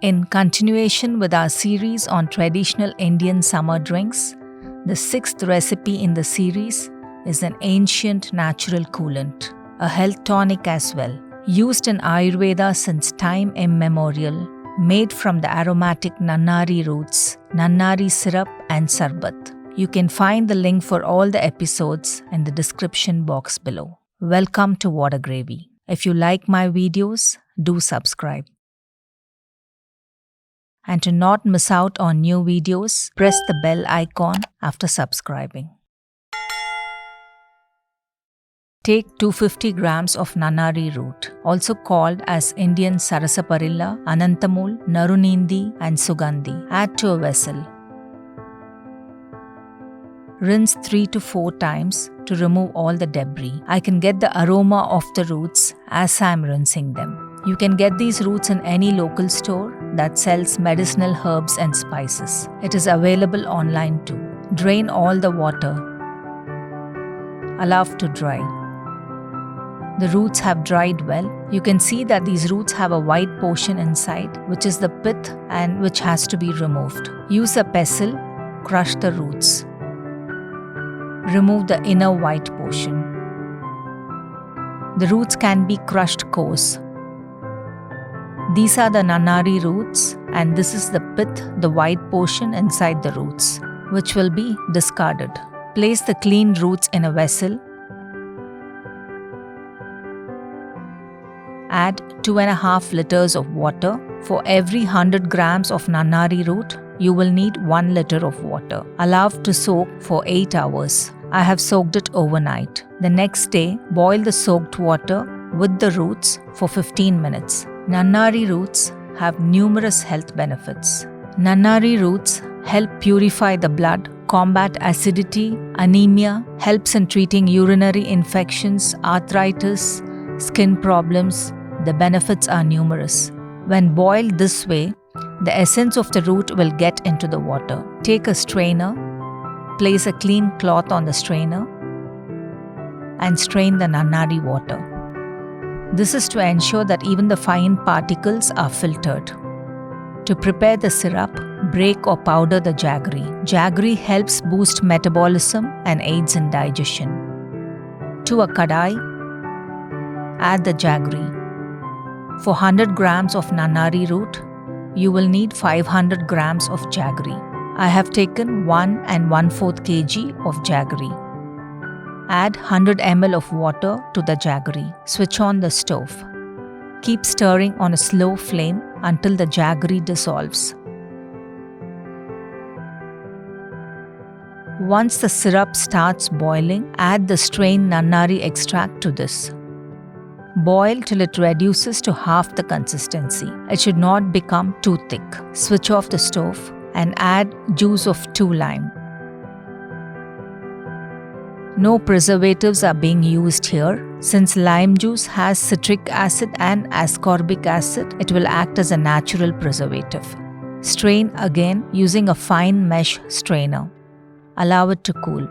In continuation with our series on traditional Indian summer drinks, the sixth recipe in the series is an ancient natural coolant, a health tonic as well, used in Ayurveda since time immemorial, made from the aromatic Nannari Roots, Nannari Syrup and Sarbat. You can find the link for all the episodes in the description box below. Welcome to Water Gravy. If you like my videos, do subscribe. And to not miss out on new videos, press the bell icon after subscribing. Take 250 grams of Nannari root, also called as Indian Sarasaparilla, Anantamul, Narunindi and Sugandhi. Add to a vessel. Rinse 3 to 4 times to remove all the debris. I can get the aroma of the roots as I am rinsing them. You can get these roots in any local store that sells medicinal herbs and spices. It is available online too. Drain all the water. Allow to dry. The roots have dried well. You can see that these roots have a white portion inside, which is the pith and which has to be removed. Use a pestle, crush the roots. Remove the inner white portion. The roots can be crushed coarse. These are the Nannari roots, and this is the pith, the white portion inside the roots, which will be discarded. Place the clean roots in a vessel. Add 2.5 liters of water. For every 100 grams of Nannari root, you will need 1 liter of water. Allow to soak for 8 hours. I have soaked it overnight. The next day, boil the soaked water with the roots for 15 minutes. Nannari roots have numerous health benefits. Nannari roots help purify the blood, combat acidity, anemia, helps in treating urinary infections, arthritis, skin problems. The benefits are numerous. When boiled this way, the essence of the root will get into the water. Take a strainer, place a clean cloth on the strainer, and strain the Nannari water. This is to ensure that even the fine particles are filtered. To prepare the syrup, break or powder the jaggery. Jaggery helps boost metabolism and aids in digestion. To a kadai, add the jaggery. For 100 grams of Nannari root, you will need 500 grams of jaggery. I have taken 1 1/4 kg of jaggery. Add 100 ml of water to the jaggery. Switch on the stove. Keep stirring on a slow flame until the jaggery dissolves. Once the syrup starts boiling, add the strained Nannari extract to this. Boil till it reduces to half the consistency. It should not become too thick. Switch off the stove and add juice of 2 lime. No preservatives are being used here. Since lime juice has citric acid and ascorbic acid, it will act as a natural preservative. Strain again using a fine mesh strainer. Allow it to cool.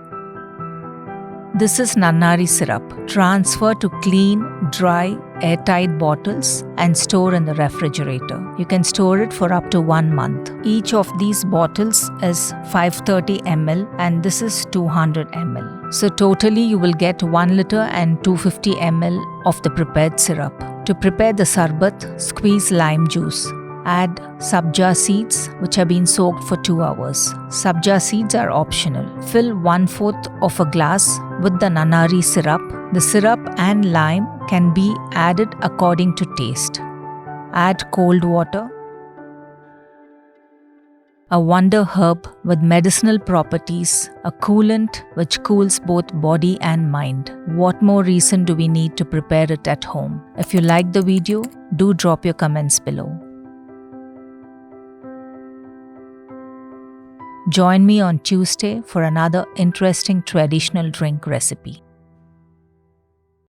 This is Nannari syrup. Transfer to clean, dry, airtight bottles and store in the refrigerator. You can store it for up to 1 month. Each of these bottles is 530 ml and this is 200 ml. So totally you will get 1 liter and 250 ml of the prepared syrup. To prepare the sarbat, squeeze lime juice. Add sabja seeds which have been soaked for 2 hours. Sabja seeds are optional. Fill 1/4 of a glass with the Nannari syrup. The syrup and lime can be added according to taste. Add cold water. A wonder herb with medicinal properties, a coolant which cools both body and mind. What more reason do we need to prepare it at home? If you like the video, do drop your comments below. Join me on Tuesday for another interesting traditional drink recipe.